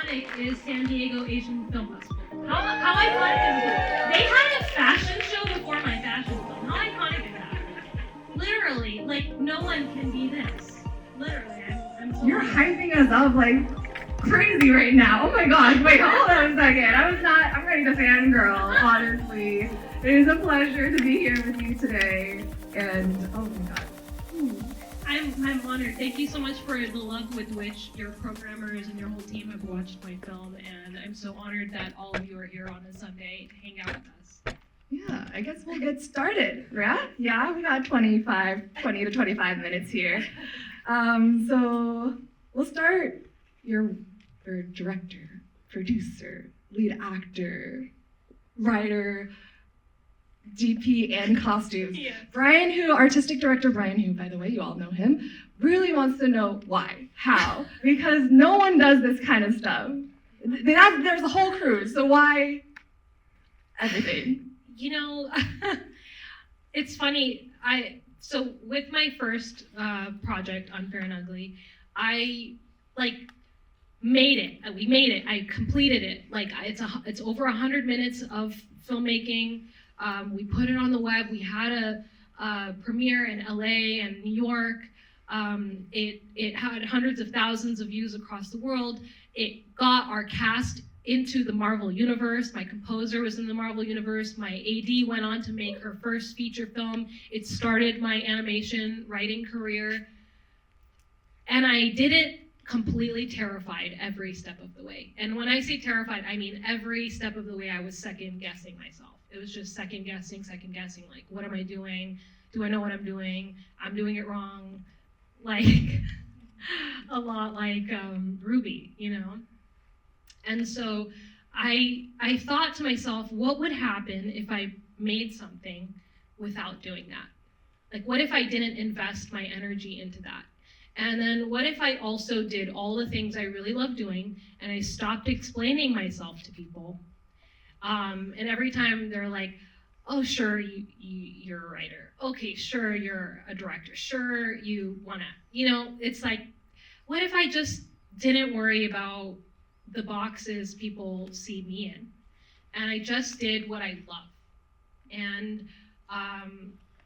iconic is San Diego Asian Film Festival? How iconic is it? They had a fashion show before my fashion film. How iconic is that? Literally, like, no one can be this. Literally, I'm so You're hyping us up like crazy right now. Oh my gosh, wait, hold on a second. I'm ready to fangirl, honestly. It is a pleasure to be here with you today. And oh my god. I'm honored. Thank you so much for the love with which your programmers and your whole team have watched my film, and I'm so honored that all of you are here on a Sunday to hang out with us. Yeah, I guess we'll get started, right? Yeah, we got 20 to 25 minutes here. So we'll start. You're director, producer, lead actor, writer, DP, and costumes. Yeah. Artistic director Brian, who, by the way, you all know him, really wants to know why, how, because no one does this kind of stuff. There's a whole crew, so why everything? You know, it's funny. So with my first project, Unfair and Ugly, I made it. We made it. I completed it. Like it's over 100 minutes of filmmaking. We put it on the web. We had a premiere in LA and New York. It had hundreds of thousands of views across the world. It got our cast into the Marvel universe. My composer was in the Marvel universe. My AD went on to make her first feature film. It started my animation writing career. And I did it completely terrified every step of the way. And when I say terrified, I mean every step of the way I was second guessing myself. It was just second guessing, like, what am I doing? Do I know what I'm doing? I'm doing it wrong. Like, a lot like Ruby, you know? And so I thought to myself, what would happen if I made something without doing that? Like, what if I didn't invest my energy into that? And then what if I also did all the things I really love doing and I stopped explaining myself to people? And every time they're like, oh, sure, you're a writer. Okay, sure, you're a director. Sure, you wanna, it's like, what if I just didn't worry about the boxes people see me in? And I just did what I love. And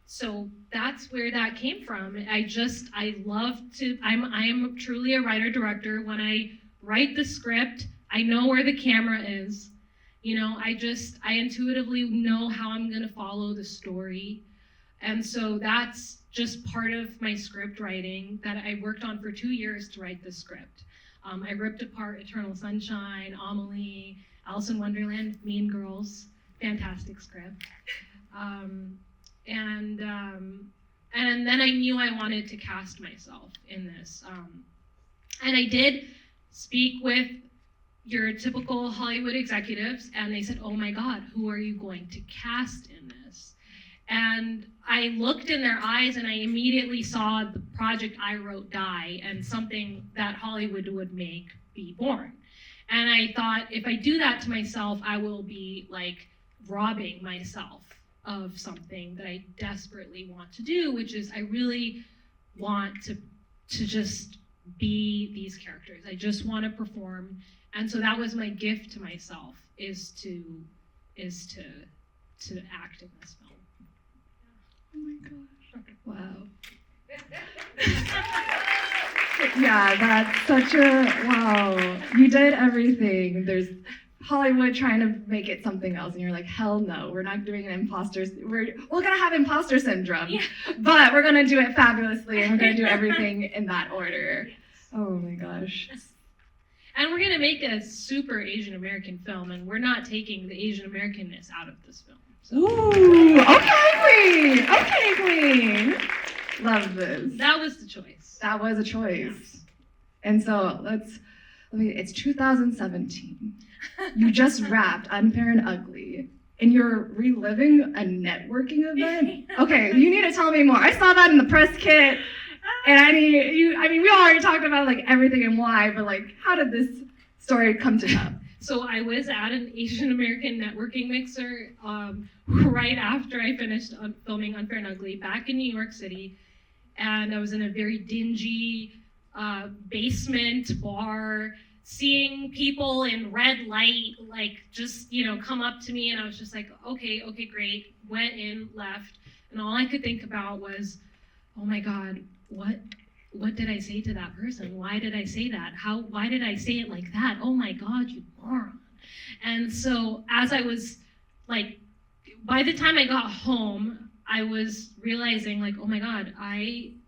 so that's where that came from. I am truly a writer-director. When I write the script, I know where the camera is. I intuitively know how I'm gonna follow the story. And so that's just part of my script writing that I worked on for 2 years to write this script. I ripped apart Eternal Sunshine, Amelie, Alice in Wonderland, Mean Girls, fantastic script. And then I knew I wanted to cast myself in this. And I did speak with your typical Hollywood executives, and they said, oh my God, who are you going to cast in this? And I looked in their eyes and I immediately saw the project I wrote die and something that Hollywood would make be born. And I thought, if I do that to myself, I will be like robbing myself of something that I desperately want to do, which is I really want to just be these characters. I just want to perform. And so that was my gift to myself, is to act in this film. Oh my gosh. Wow. Yeah, that's such a, wow. You did everything. There's Hollywood trying to make it something else, and you're like, hell no, we're not doing an imposter. We're gonna have imposter syndrome, yeah. But we're gonna do it fabulously, and we're gonna do everything in that order. Oh my gosh. And we're gonna make a super Asian American film, and we're not taking the Asian Americanness out of this film. So. Ooh, okay, queen. Love this. That was the choice. That was a choice. And so it's 2017. You just wrapped Unfair and Ugly, and you're reliving a networking event? Okay, you need to tell me more. I saw that in the press kit, and we already talked about like everything and why, but like, how did this story come to that? So I was at an Asian American networking mixer right after I finished filming Unfair and Ugly back in New York City, and I was in a very dingy basement bar seeing people in red light, like just, come up to me, and I was just like, okay, great. Went in, left, and all I could think about was, oh my God, what did I say to that person? Why did I say that? Why did I say it like that? Oh my God, you moron. And so as I was like, by the time I got home, I was realizing like, oh my God, I'm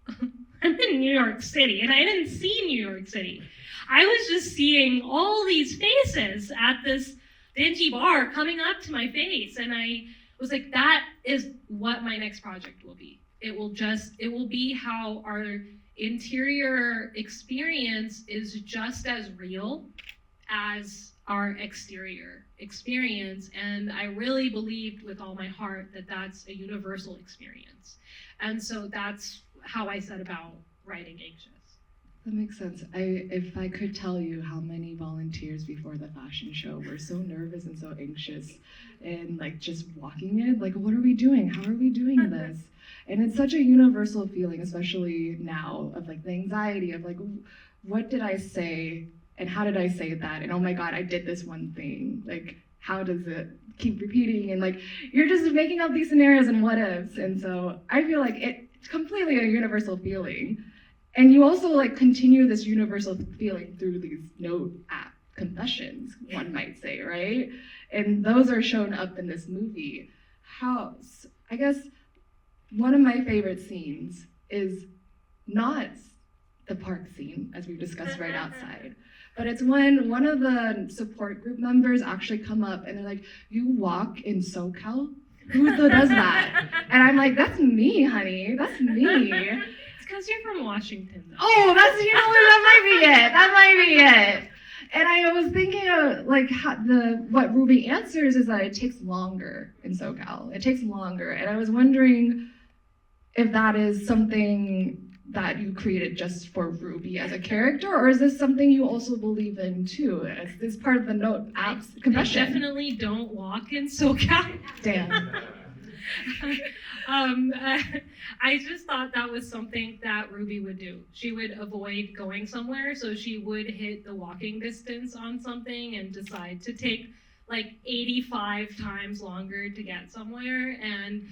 in New York City, and I didn't see New York City. I was just seeing all these faces at this dingy bar coming up to my face, and I was like, that is what my next project will be. It will be how our interior experience is just as real as our exterior experience, and I really believed with all my heart that that's a universal experience. And so that's how I set about writing Anxious. That makes sense. If I could tell you how many volunteers before the fashion show were so nervous and so anxious and like just walking it, like, what are we doing? How are we doing this? And it's such a universal feeling, especially now, of like the anxiety of like, what did I say and how did I say that? And oh my God, I did this one thing. Like, how does it keep repeating? And like, you're just making up these scenarios and what ifs. And so I feel like it's completely a universal feeling. And you also like continue this universal feeling through these note app confessions, one might say, right? And those are shown up in this movie. I guess one of my favorite scenes is not the park scene, as we discussed right outside, but it's when one of the support group members actually come up and they're like, you walk in SoCal? Who does that? And I'm like, that's me, honey, that's me. It's because you're from Washington, though. Oh, that might be it. And I was thinking of like what Ruby answers is that it takes longer in SoCal. It takes longer. And I was wondering if that is something that you created just for Ruby as a character, or is this something you also believe in too? Is this part of the note app's confession? I definitely don't walk in SoCal. Damn. I just thought that was something that Ruby would do. She would avoid going somewhere, so she would hit the walking distance on something and decide to take like 85 times longer to get somewhere, and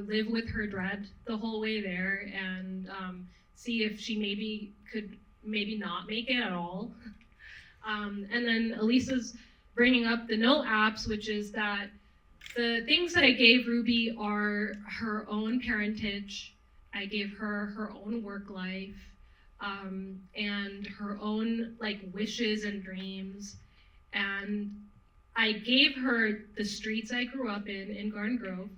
live with her dread the whole way there, and see if she maybe could not make it at all. And then Elisa's bringing up the note apps, which is that the things that I gave Ruby are her own parentage. I gave her her own work life, and her own like wishes and dreams. And I gave her the streets I grew up in Garden Grove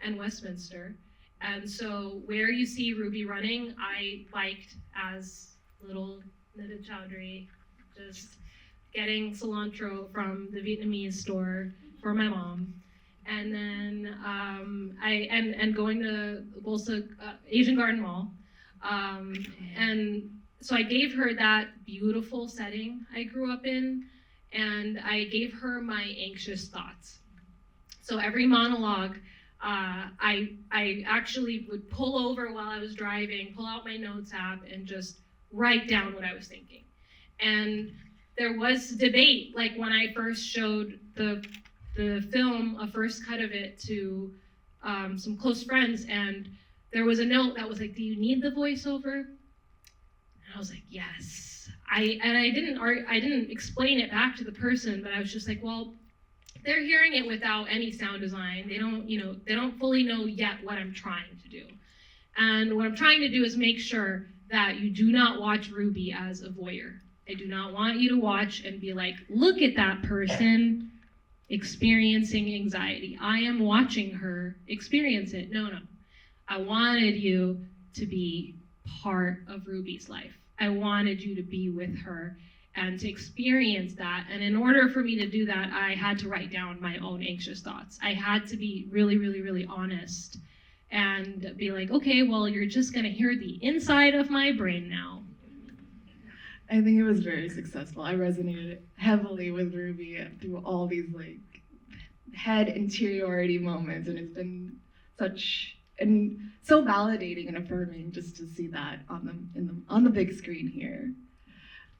and Westminster. And so where you see Ruby running, I biked as little Nida Chowdhury, just getting cilantro from the Vietnamese store for my mom. And then and going to Bolsa Asian Garden Mall. And so I gave her that beautiful setting I grew up in, and I gave her my anxious thoughts. So every monologue, I actually would pull over while I was driving, pull out my notes app, and just write down what I was thinking. And there was debate, like when I first showed the film, a first cut of it, to some close friends, and there was a note that was like, do you need the voiceover? And I was like, yes. I didn't explain it back to the person, but I was just like, well, they're hearing it without any sound design. They don't fully know yet what I'm trying to do. And what I'm trying to do is make sure that you do not watch Ruby as a voyeur. I do not want you to watch and be like, look at that person experiencing anxiety. I am watching her experience it. No. I wanted you to be part of Ruby's life. I wanted you to be with her and to experience that. And in order for me to do that, I had to write down my own anxious thoughts. I had to be really, really, really honest and be like, okay, well, you're just gonna hear the inside of my brain now. I think it was very successful. I resonated heavily with Ruby through all these like head interiority moments, and it's been so validating and affirming just to see that on the big screen here.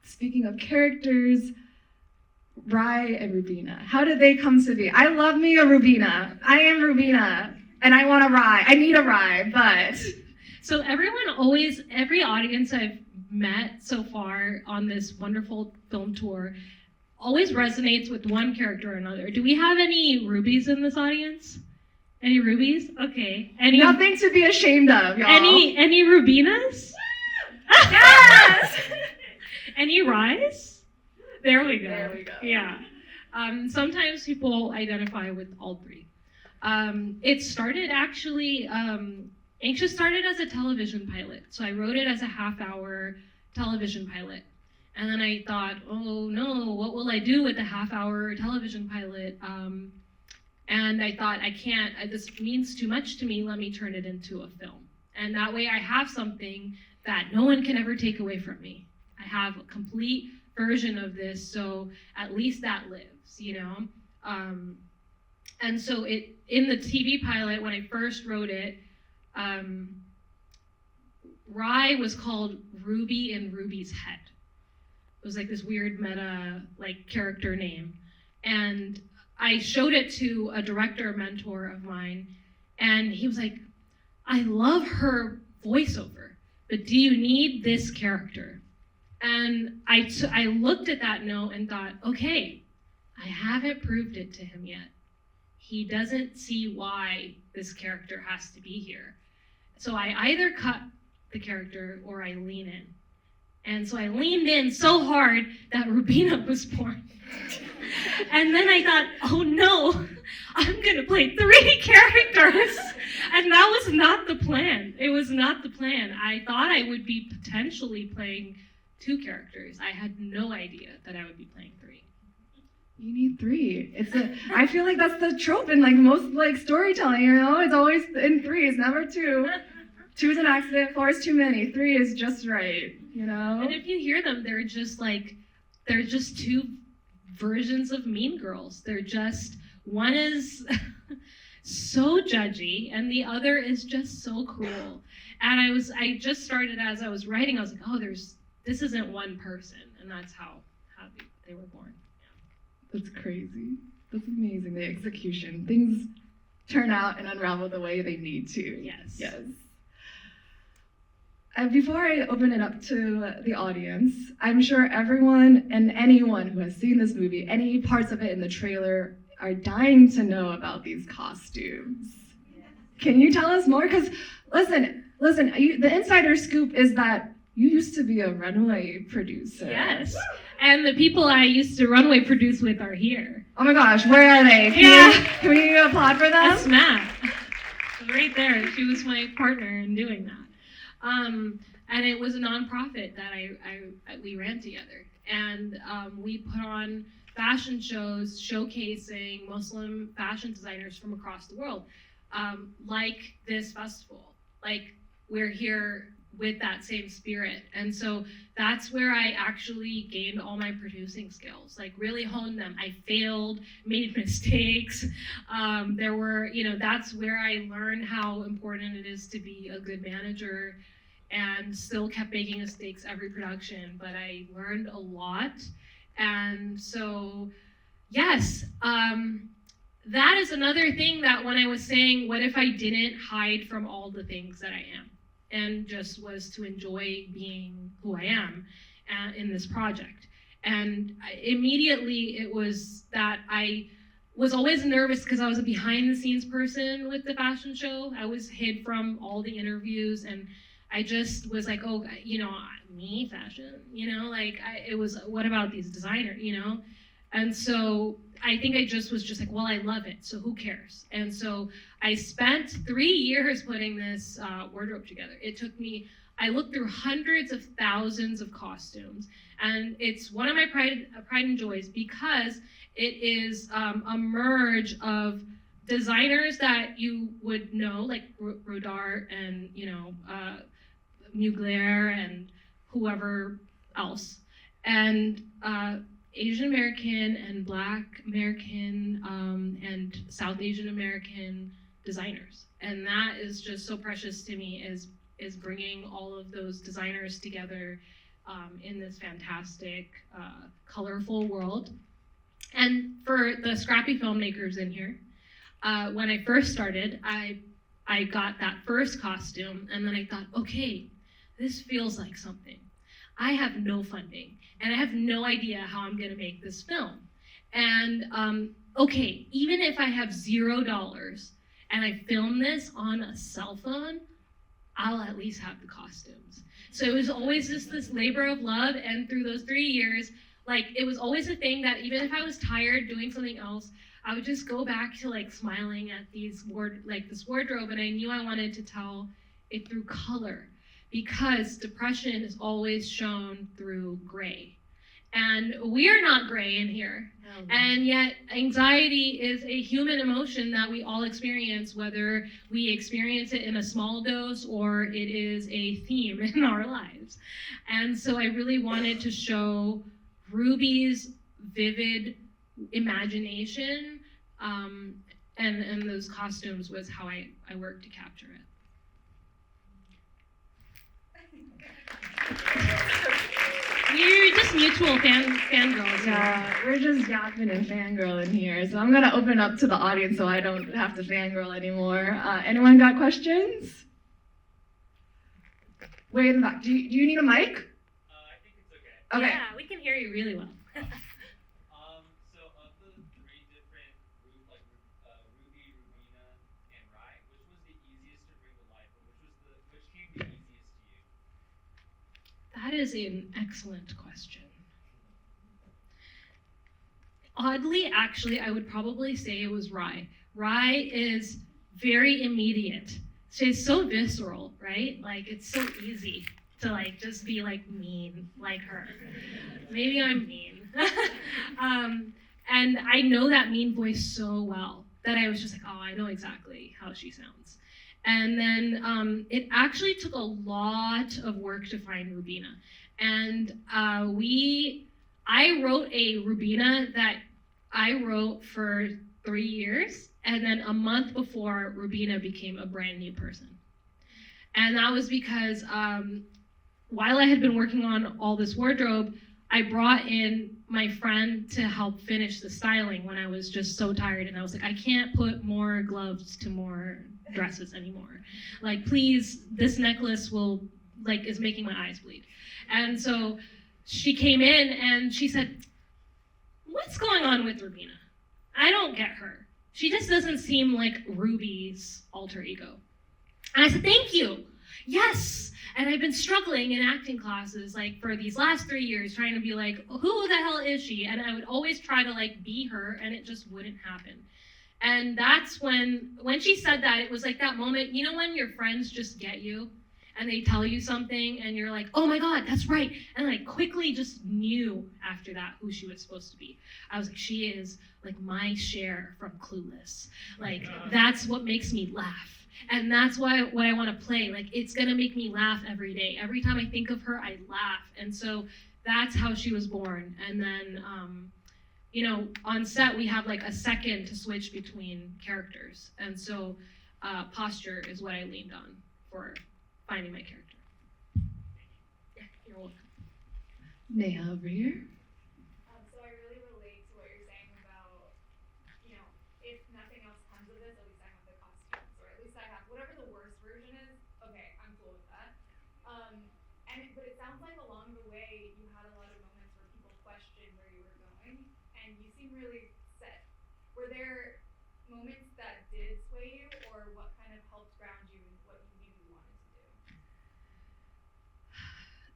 speaking of characters, Rai and Rubina. How did they come to be? I love me a Rubina. I am Rubina, and I want a Rai. I need a Rai, but... So every audience I've met so far on this wonderful film tour always resonates with one character or another. Do we have any rubies in this audience? Any rubies? Okay. Nothing to be ashamed of, y'all. Any Rubinas? Yes! Any Rais? There we go. There we go. Yeah. Sometimes people identify with all three. It started actually, Anxious started as a television pilot. So I wrote it as a half-hour television pilot. And then I thought, oh no, what will I do with the half-hour television pilot? And I thought, I can't, this means too much to me, let me turn it into a film. And that way I have something that no one can ever take away from me. I have a complete version of this, so at least that lives, you know? And so in the TV pilot, when I first wrote it, Rai was called Ruby in Ruby's head. It was like this weird meta, like, character name. And I showed it to a director mentor of mine, and he was like, I love her voiceover, but do you need this character? And I looked at that note and thought, okay, I haven't proved it to him yet. He doesn't see why this character has to be here. So I either cut the character or I lean in. And so I leaned in so hard that Rubina was born. And then I thought, oh no, I'm gonna play 3 characters. And that was not the plan. It was not the plan. I thought I would be potentially playing 2 characters. I had no idea that I would be playing 3. You need 3. I feel like that's the trope in like most like storytelling, you know? It's always in 3s, never 2. 2 is an accident, 4 is too many, 3 is just right, you know? And if you hear them, they're just 2 versions of Mean Girls. They're just, one is so judgy and the other is just so cruel. And I just started, as I was writing, I was like, oh, this isn't one person. And that's how they were born. That's crazy. That's amazing, the execution. Things turn out and unravel the way they need to. Yes. Yes. Before I open it up to the audience, I'm sure everyone and anyone who has seen this movie, any parts of it in the trailer, are dying to know about these costumes. Can you tell us more? Because listen, the insider scoop is that you used to be a runway producer. Yes. And the people I used to runway produce with are here. Oh my gosh, where are they? Can we applaud for them? That's Matt. Right there. She was my partner in doing that. And it was a nonprofit that we ran together. And we put on fashion shows showcasing Muslim fashion designers from across the world. Like this festival. Like, we're here with that same spirit. And so that's where I actually gained all my producing skills, like really honed them. I failed, made mistakes. That's where I learned how important it is to be a good manager, and still kept making mistakes every production, but I learned a lot. And so, yes, that is another thing that when I was saying, what if I didn't hide from all the things that I am and just was to enjoy being who I am in this project. And immediately it was that I was always nervous because I was a behind the scenes person with the fashion show. I was hid from all the interviews, and I just was like, oh, me, fashion, it was, what about these designers, And so I think I just was like, well, I love it, so who cares? And so I spent 3 years putting this wardrobe together. It took me, I looked through hundreds of thousands of costumes, and it's one of my pride and joys because it is a merge of designers that you would know, like Rodart and, Mugler and whoever else, and Asian American and Black American and South Asian American designers. And that is just so precious to me, is bringing all of those designers together in this fantastic, colorful world. And for the scrappy filmmakers in here, when I first started, I got that first costume, and then I thought, okay, this feels like something. I have no funding, and I have no idea how I'm gonna make this film. And okay, even if I have $0 and I film this on a cell phone, I'll at least have the costumes. So it was always just this labor of love, and through those 3 years, like, it was always a thing that even if I was tired doing something else, I would just go back to like smiling at this wardrobe, and I knew I wanted to tell it through color, because depression is always shown through gray. And we are not gray in here. And yet anxiety is a human emotion that we all experience, whether we experience it in a small dose or it is a theme in our lives. And so I really wanted to show Ruby's vivid imagination, and those costumes was how I worked to capture it. We're just mutual fangirls. Yeah, we're just yapping and fangirling here. So I'm gonna open up to the audience so I don't have to fangirl anymore. Anyone got questions? Way in the back. Do you need a mic? I think it's okay. Okay. Yeah, we can hear you really well. So of the three different Ruby, Rubina, and Rai, which was the easiest to bring to life, or which came the easiest to you? That is an excellent question. Oddly, actually, I would probably say it was Rai. Rai is very immediate. She's so visceral, right? Like, it's so easy to like just be like mean like her. Maybe I'm mean. And I know that mean voice so well that I was just like, oh, I know exactly how she sounds. And then it actually took a lot of work to find Rubina. And I wrote a Rubina that I wrote for 3 years, and then a month before, Rubina became a brand new person. And that was because while I had been working on all this wardrobe, I brought in my friend to help finish the styling when I was just so tired, and I was like, I can't put more gloves to more dresses anymore. Like, please, this necklace is making my eyes bleed. And so she came in and she said, what's going on with Rubina? I don't get her. She just doesn't seem like Ruby's alter ego. And I said, thank you. Yes. And I've been struggling in acting classes like for these last 3 years, trying to be like, who the hell is she? And I would always try to like be her, and it just wouldn't happen. And that's when she said that, it was like that moment, you know, when your friends just get you and they tell you something and you're like, oh my God, that's right. And I quickly just knew after that who she was supposed to be. I was like, she is like my Cher from Clueless. Like, that's what makes me laugh. And that's what I want to play. Like, it's gonna make me laugh every day. Every time I think of her, I laugh. And so that's how she was born. And then, you know, on set, we have like a second to switch between characters. And so posture is what I leaned on for finding my character. Yeah, you're welcome. Neha over here. So I really relate to what you're saying about, you know, if nothing else comes of this, at least I have the costumes, or at least I have whatever the worst version is. Okay, I'm cool with that. But it sounds like along the way you had a lot of moments where people questioned where you were going, and you seem really set. Were there moments that did sway you, or what kind of helped ground you in what you knew you wanted to do?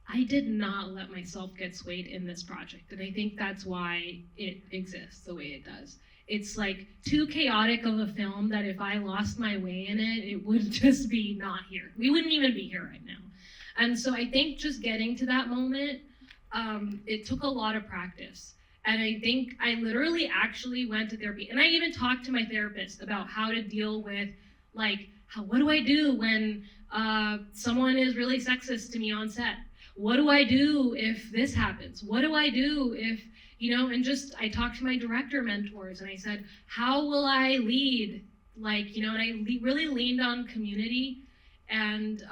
I did not let myself get swayed in this project, and I think that's why it exists the way it does. It's like too chaotic of a film that if I lost my way in it, it would just be not here. We wouldn't even be here right now. And so I think just getting to that moment, it took a lot of practice. And I think I literally actually went to therapy. And I even talked to my therapist about how to deal with, like, what do I do when someone is really sexist to me on set? What do I do if this happens? What do I do if, you know, and just, I talked to my director mentors and I said, how will I lead? Like, you know, and I really leaned on community. And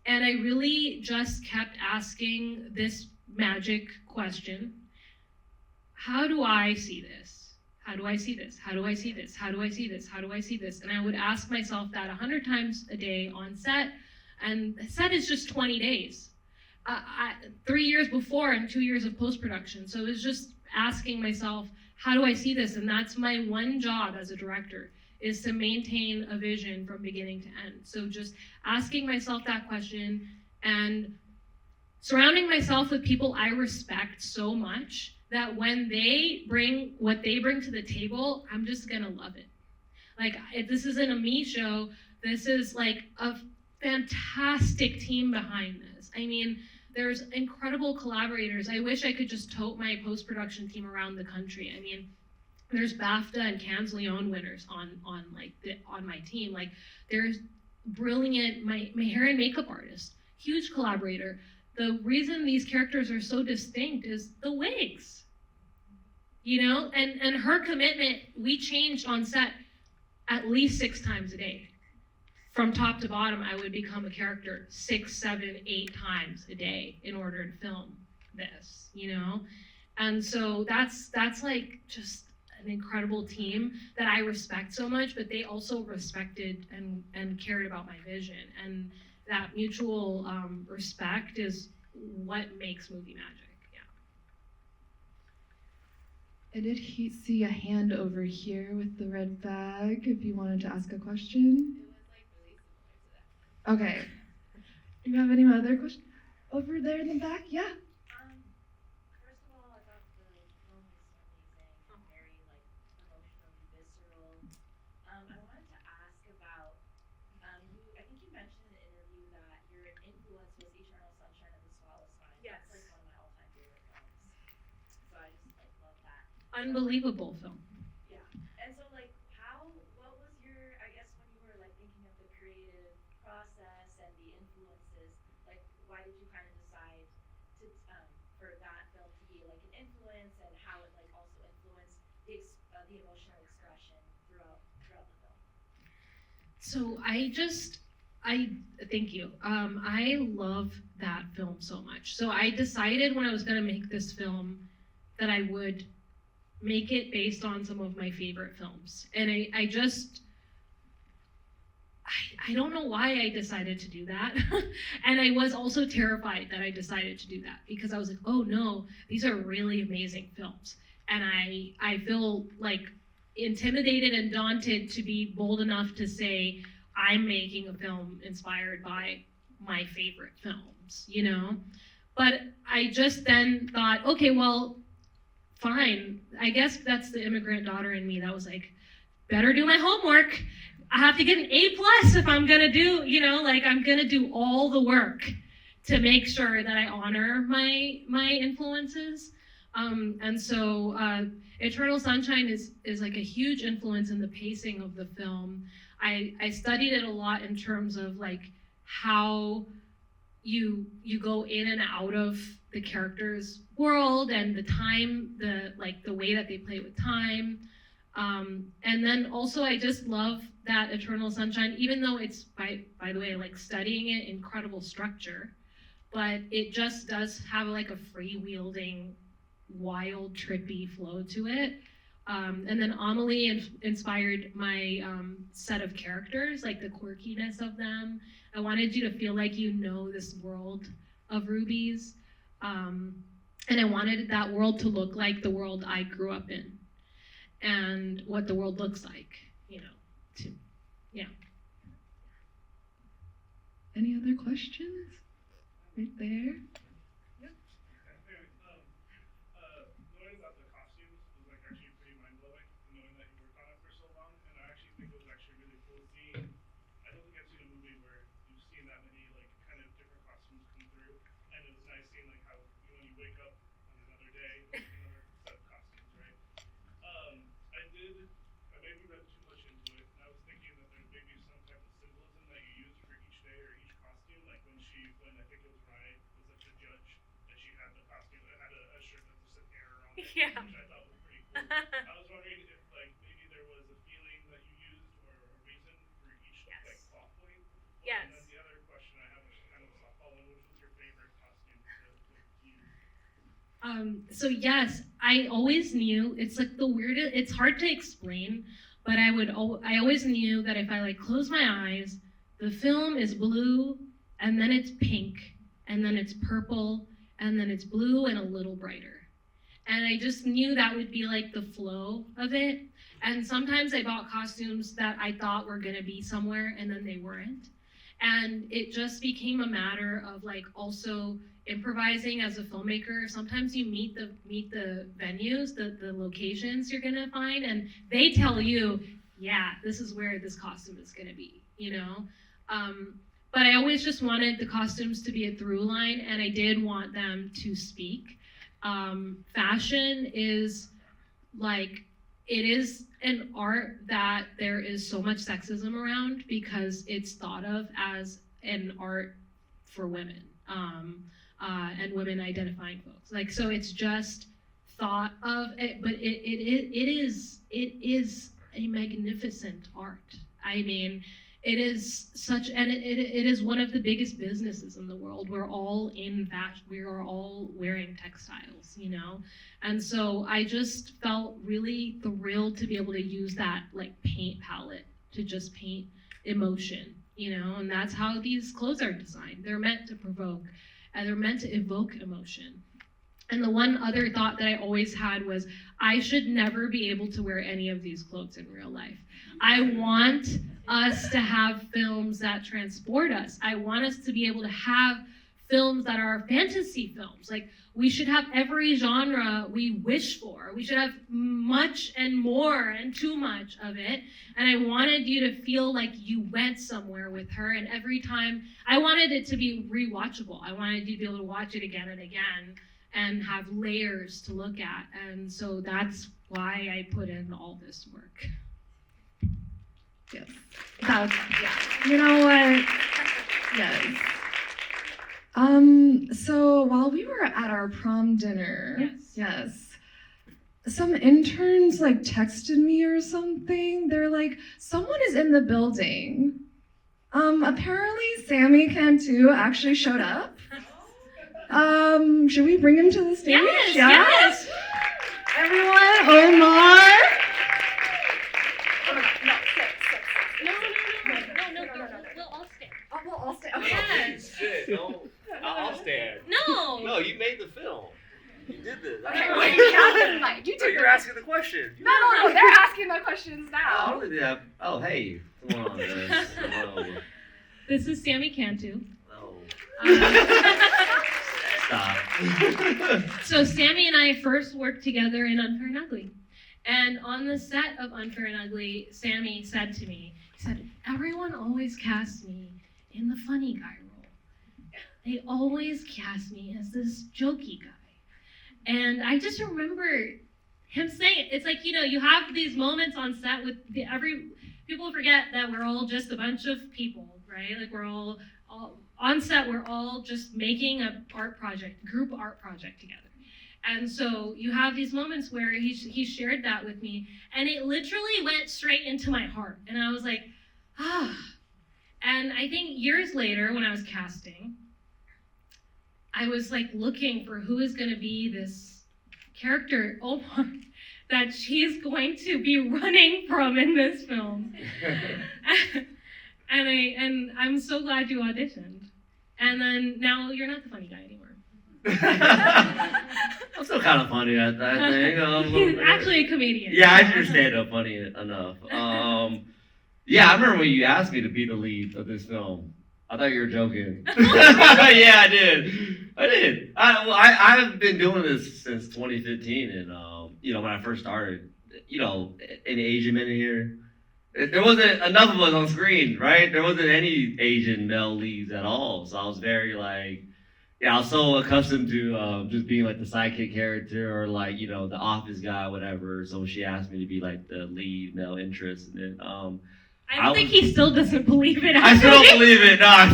And I really just kept asking this magic question: how do I see this? How do I see this? How do I see this? How do I see this? How do I see this? And I would ask myself that 100 times a day on set, and set is just 20 days. 3 years before and 2 years of post-production. So it was just asking myself, how do I see this? And that's my one job as a director, is to maintain a vision from beginning to end. So just asking myself that question and surrounding myself with people I respect so much that when they bring what they bring to the table, I'm just gonna love it. Like, if this isn't a me show, this is like a fantastic team behind this. I mean, there's incredible collaborators. I wish I could just tote my post-production team around the country. I mean, there's BAFTA and Cannes Lion winners on my team. Like, there's brilliant my hair and makeup artist, huge collaborator. The reason these characters are so distinct is the wigs, you know, and her commitment. We changed on set at least 6 times a day. From top to bottom, I would become a character 6, 7, 8 times a day in order to film this, you know? And so that's like just an incredible team that I respect so much, but they also respected and cared about my vision. And that mutual respect is what makes movie magic, yeah. I did see a hand over here with the red bag, if you wanted to ask a question. Okay. Do you have any other questions? Over there in the back? Yeah. First of all, I thought the film was amazing, very emotionally visceral. I wanted to ask about I think you mentioned in an interview that your influence was Eternal Sunshine of the Spotless Mind. Yes. That's one of my all-time favorite films. So I just love that. Unbelievable film. Yeah. And so what was your, I guess when you were thinking of the creative process and the influences, why did you kind of decide to for that film to be an influence, and how it also influenced the emotional expression throughout the film? So thank you. I love that film so much. So I decided when I was gonna make this film that I would make it based on some of my favorite films. And I don't know why I decided to do that. And I was also terrified that I decided to do that, because I was like, oh no, these are really amazing films. And I feel intimidated and daunted to be bold enough to say, I'm making a film inspired by my favorite films, you know? But I just then thought, okay, well, fine. I guess that's the immigrant daughter in me that was like, better do my homework. I have to get an A+ if I'm gonna do, I'm gonna do all the work to make sure that I honor my influences. And so Eternal Sunshine is a huge influence in the pacing of the film. I studied it a lot in terms of how you go in and out of the character's world and the time, the way that they play with time. And then also I just love that Eternal Sunshine, even though it's by the way, studying it, incredible structure, but it just does have a freewheeling, wild, trippy flow to it. And then Amelie inspired my set of characters, the quirkiness of them. I wanted you to feel like you know this world of rubies. And I wanted that world to look like the world I grew up in and what the world looks like, too. Yeah. Any other questions? Right there. Knowing about the costumes was actually pretty mind-blowing, knowing that you worked on it for so long, and I actually think it was actually really cool seeing, I don't think I've seen a movie where you've seen that many kind of different costumes come through, and it was nice seeing how when you wake up on another day with another set of costumes, right? I maybe read too much into it, and I was thinking that there may be some type of symbolism that you use for each day or each costume, when I think it was Ryan was a judge, that she had the costume that had a shirt that just said error on it, Yeah. which I thought was pretty cool. I was wondering if maybe there was a feeling that you used or a reason for each Yes. plot point. Yes. And then the other question I have, which is kind of a So yes, I always knew, it's like the weirdest, it's hard to explain, but I always knew that if I like close my eyes, the film is blue, and then it's pink, and then it's purple, and then it's blue and a little brighter. And I just knew that would be like the flow of it. And sometimes I bought costumes that I thought were gonna be somewhere and then they weren't. And it just became a matter of like also improvising as a filmmaker. Sometimes you meet the venues, the locations you're gonna find, and they tell you, yeah, this is where this costume is gonna be, you know? But I always just wanted the costumes to be a through line, and I did want them to speak. Fashion is like, it is an art that there is so much sexism around because it's thought of as an art for women and women identifying folks. Like, so it's just thought of it, but it is a magnificent art. I mean, it is such, and it is one of the biggest businesses in the world. We're all in fashion. We are all wearing textiles, you know? And so I just felt really thrilled to be able to use that like paint palette to just paint emotion, you know? And that's how these clothes are designed. They're meant to provoke, and they're meant to evoke emotion. And the one other thought that I always had was, I should never be able to wear any of these clothes in real life. I want us to have films that transport us. I want us to be able to have films that are fantasy films. Like, we should have every genre we wish for. We should have much and more and too much of it. And I wanted you to feel like you went somewhere with her. And every time, I wanted it to be rewatchable. I wanted you to be able to watch it again and again and have layers to look at. And so that's why I put in all this work. Yes. That's, yeah. You know what? Yes. So while we were at our prom dinner, yes, some interns like texted me or something. They're like, someone is in the building. Apparently Sammy Cantu actually showed up. Should we bring him to the stage? Yes. Everyone, Omar. We'll all stand. Oh, we'll all stay. Okay. Yes. Shit, no. I'll stand. No. No, you made the film. You did this. Okay, wait, you have the mic. You No, took you're the asking the question. No, they're asking the questions now. Oh, yeah. Oh, hey. Come on, guys. Hello. This is Sammy Cantu. Hello. Stop. So Sammy and I first worked together in Unfair and Ugly. And on the set of Unfair and Ugly, Sammy said to me, he said, everyone always casts me in the funny guy role. They always cast me as this jokey guy. And I just remember him saying it. It's like, you know, you have these moments on set with people forget that we're all just a bunch of people, right? Like we're all on set, we're all just making a group art project together. And so you have these moments where he shared that with me, and it literally went straight into my heart. And I was like, ah. And I think years later, when I was casting, I was like looking for who is gonna be this character, Omar, that she's going to be running from in this film. And I'm so glad you auditioned. And then now you're not the funny guy anymore. I'm still kind of funny, I think. He's actually a comedian. Yeah, I should stand up funny enough. Yeah, I remember when you asked me to be the lead of this film. I thought you were joking. Yeah, I did. I've been doing this since 2015, and you know, when I first started, you know, any Asian men in here, there wasn't enough of us on screen, right? There wasn't any Asian male leads at all, so I was very like, yeah, I was so accustomed to just being like the sidekick character or like, you know, the office guy, whatever. So she asked me to be like the lead male interest, and then I don't think he still doesn't believe it. I still don't believe it. No.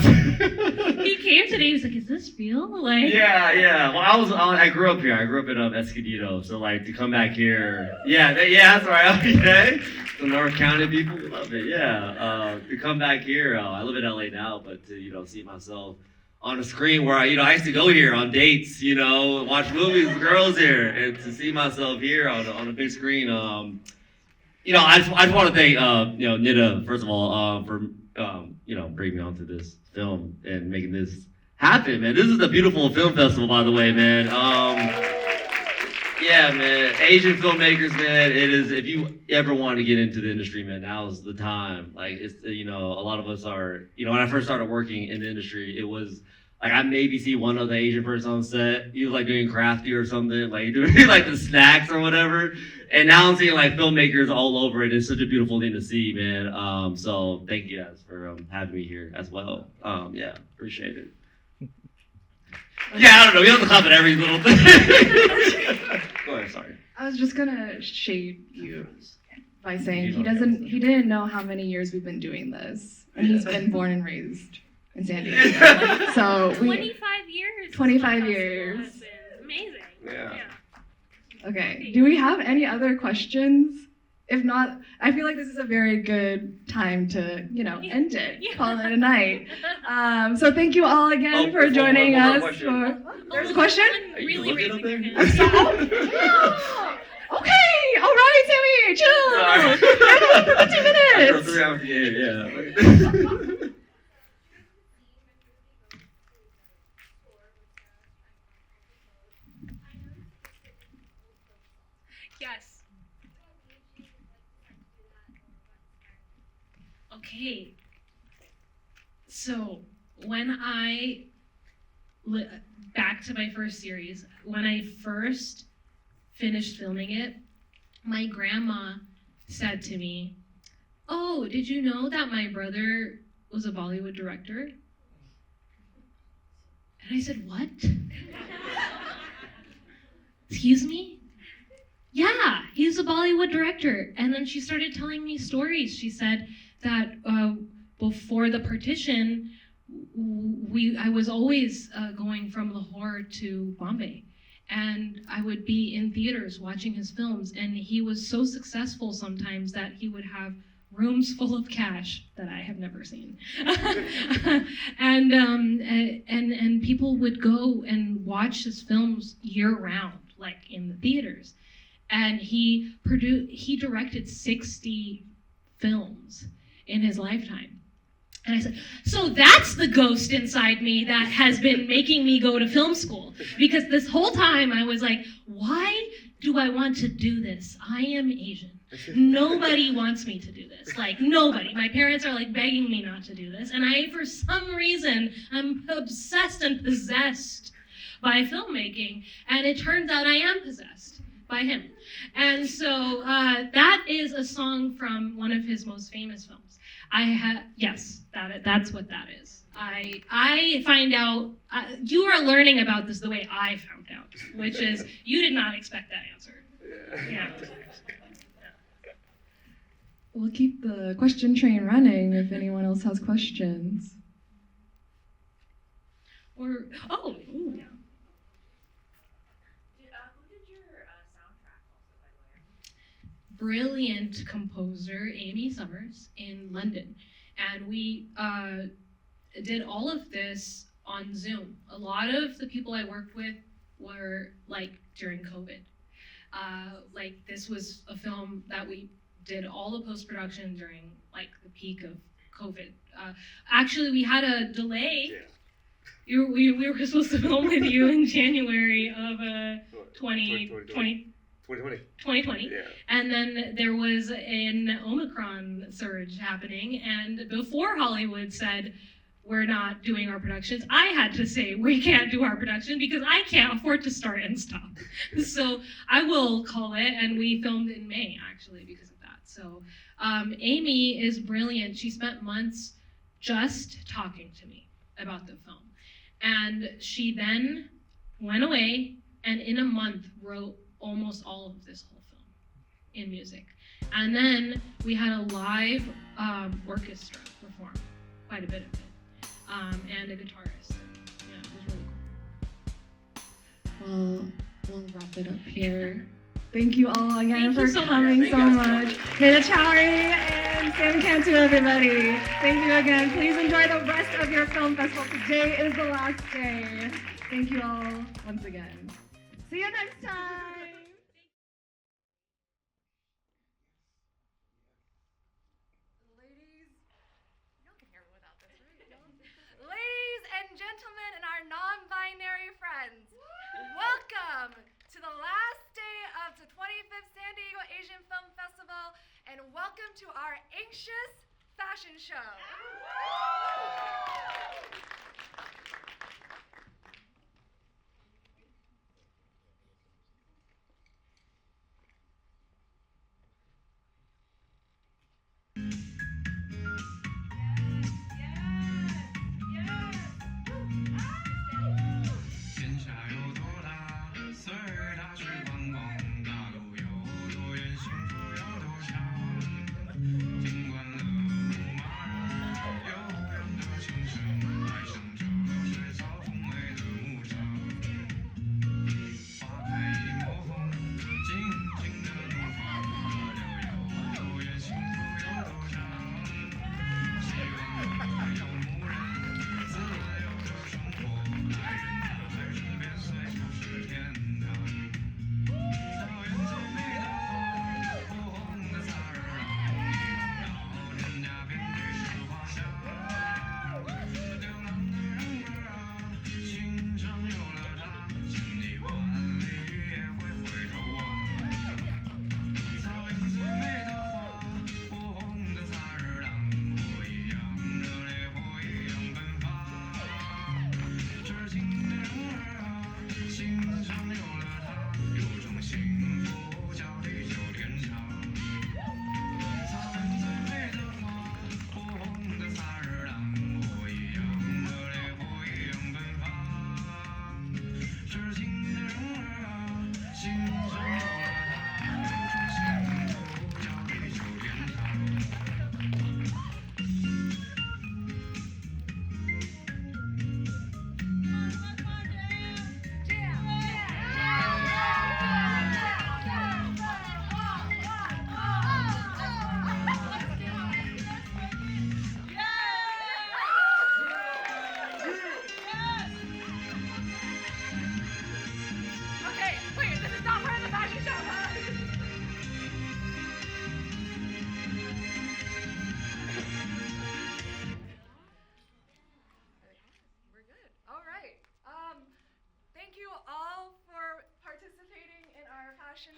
He came today. He was like, "Is this real?" Like. Yeah. Well, I grew up here. I grew up in Escondido. So like to come back here. Yeah, that's right. Okay. The North County people love it. Yeah. To come back here. I live in LA now, but to see myself on a screen where I used to go here on dates, watch movies with girls here, and to see myself here on a big screen. I just want to thank Nida first of all for bringing me onto this film and making this happen, man. This is a beautiful film festival, by the way, man. Yeah, man. Asian filmmakers, man. It is. If you ever want to get into the industry, man, now's the time. Like, it's a lot of us are. When I first started working in the industry, it was like I maybe see one other Asian person on set. He was like doing crafty or something, like doing like the snacks or whatever. And now I'm seeing like filmmakers all over it. It's such a beautiful thing to see, man. So thank you guys for having me here as well. Yeah, appreciate it. Yeah, I don't know. We have to clap at every little thing. Go ahead, sorry. I was just gonna shade you by saying he didn't know how many years we've been doing this, and he's been born and raised in San Diego. So 25 years. 25 years. That's amazing. Yeah. Okay. Do we have any other questions? If not, I feel like this is a very good time to, end it, call it a night. So thank you all again for joining us. There's a question? Really raising your hand. Okay, all right, Sammy, chill. I have 2 minutes. Yeah. Yes. Okay. So when back to my first series, when I first finished filming it, my grandma said to me, "Oh, did you know that my brother was a Bollywood director?" And I said, "What?" Excuse me? Yeah, he's a Bollywood director. And then she started telling me stories. She said that before the partition, I was always going from Lahore to Bombay. And I would be in theaters watching his films. And he was so successful sometimes that he would have rooms full of cash that I have never seen. and people would go and watch his films year round, like in the theaters. And he directed 60 films in his lifetime. And I said, so that's the ghost inside me that has been making me go to film school. Because this whole time I was like, why do I want to do this? I am Asian. Nobody wants me to do this. Like, nobody. My parents are like begging me not to do this. And I, for some reason, I'm obsessed and possessed by filmmaking. And it turns out I am possessed by him. And so that is a song from one of his most famous films. Yes, that's what that is. I find out, you are learning about this the way I found out, which is you did not expect that answer. Yeah. We'll keep the question train running if anyone else has questions. Ooh. Who did your soundtrack also, by the way? Brilliant composer Amy Summers in London. And we did all of this on Zoom. A lot of the people I worked with were like during COVID. Like this was a film that we did all the post-production during like the peak of COVID. Actually, we had a delay. Yeah. We were supposed to film with you in January of 2020. Yeah. And then there was an Omicron surge happening, and before Hollywood said, we're not doing our productions, I had to say, we can't do our production because I can't afford to start and stop. So I will call it, and we filmed in May, actually, because of that. So Amy is brilliant. She spent months just talking to me about the film. And she then went away, and in a month wrote almost all of this whole film in music. And then we had a live orchestra perform quite a bit of it, and a guitarist. Yeah, it was really cool. Well, we'll wrap it up here. Thank you all again Thank for you so much. coming so much. Hideki and Same can to everybody. Thank you again. Please enjoy the rest of your film festival. Today is the last day. Thank you all once again. See you next time. Ladies, y'all can hear me without this, right? Ladies and gentlemen and our non-binary friends, welcome to the last day of the 25th San Diego Asian Film Festival, and welcome to our Anxious Fashion Show.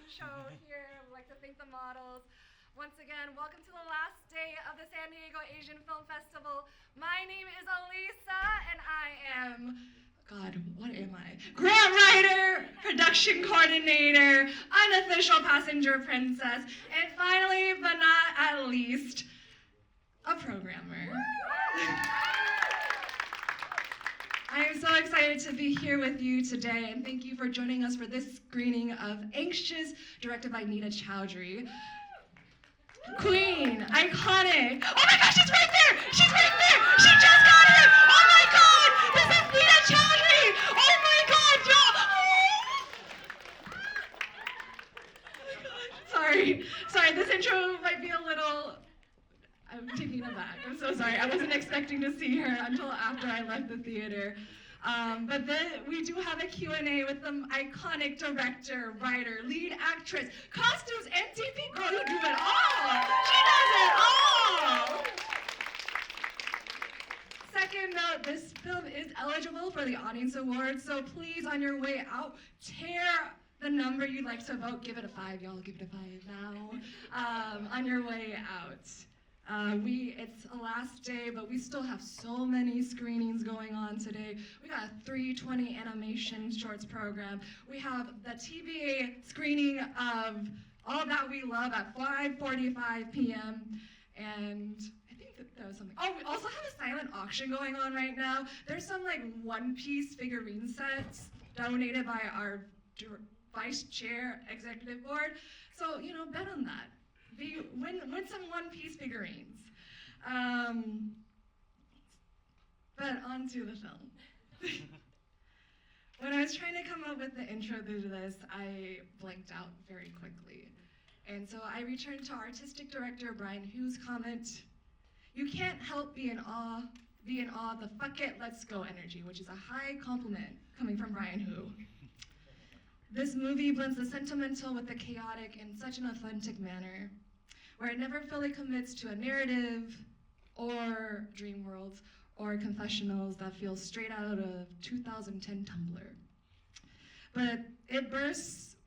Show here. I would like to thank the models. Once again, welcome to the last day of the San Diego Asian Film Festival. My name is Elisa, and I am, God, what am I? Grant writer, production coordinator, unofficial passenger princess, and finally, but not at least, a programmer. I am so excited to be here with you today, and thank you for joining us for this screening of Anxious, directed by Nita Chowdhury. Queen, iconic. Oh my gosh, she's right there! She's right there! She just got here! Oh my god! This is Nita Chowdhury! Oh my god, y'all! Sorry, this intro might be a little... I'm taking it back. I'm so sorry. I wasn't expecting to see her until after I left the theater. But then we do have a Q&A with the iconic director, writer, lead actress, costumes, and DP girl who do it all. She does it all. Second note, this film is eligible for the Audience Award, so please, on your way out, tear the number you'd like to vote. Give it a 5, y'all. Give it a 5 now. On your way out. It's a last day, but we still have so many screenings going on today. We got a 3:20 animation shorts program. We have the TBA screening of All That We Love at 5:45 p.m. And I think that was something. Oh, we also have a silent auction going on right now. There's some like one-piece figurine sets donated by our vice chair executive board. So, bet on that. Win some one-piece figurines. But on to the film. When I was trying to come up with the intro to this, I blanked out very quickly. And so I return to artistic director Brian Hu's comment, "You can't help be in awe of the fuck it, let's go energy," which is a high compliment coming from Brian Hu. This movie blends the sentimental with the chaotic in such an authentic manner, where it never fully commits to a narrative or dream worlds or confessionals that feel straight out of 2010 Tumblr. But it bursts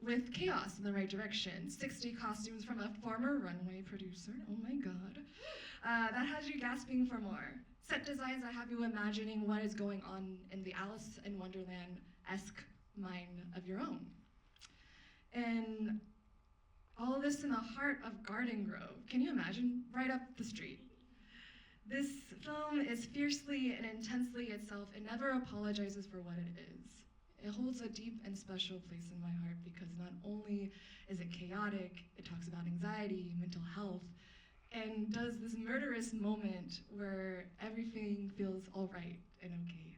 with chaos in the right direction. 60 costumes from a former runway producer, oh my god, that has you gasping for more. Set designs that have you imagining what is going on in the Alice in Wonderland-esque mind of your own. And all this in the heart of Garden Grove. Can you imagine? Right up the street. This film is fiercely and intensely itself. It never apologizes for what it is. It holds a deep and special place in my heart because not only is it chaotic, it talks about anxiety, mental health, and does this murderous moment where everything feels all right and okay.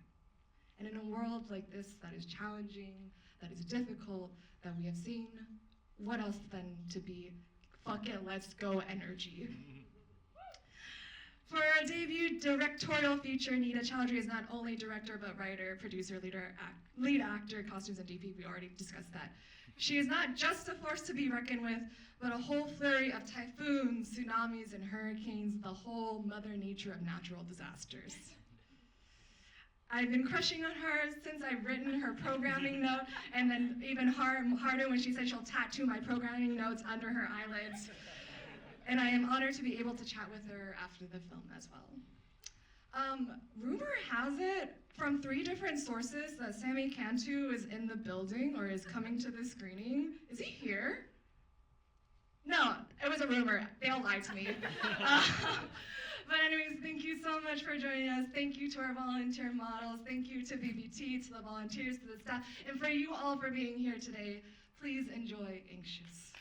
And in a world like this that is challenging, that is difficult, that we have seen, what else then to be fuck it, let's go energy. For our debut directorial feature, Nita Chowdhury is not only director, but writer, producer, lead actor, costumes, and DP. We already discussed that. She is not just a force to be reckoned with, but a whole flurry of typhoons, tsunamis, and hurricanes, the whole mother nature of natural disasters. I've been crushing on her since I've written her programming note, and then even harder when she said she'll tattoo my programming notes under her eyelids. And I am honored to be able to chat with her after the film as well. Rumor has it from 3 different sources that Sammy Cantu is in the building or is coming to the screening. Is he here? No, it was a rumor. They all lied to me. But anyways, thank you so much for joining us. Thank you to our volunteer models. Thank you to BBT, to the volunteers, to the staff, and for you all for being here today. Please enjoy Anxious.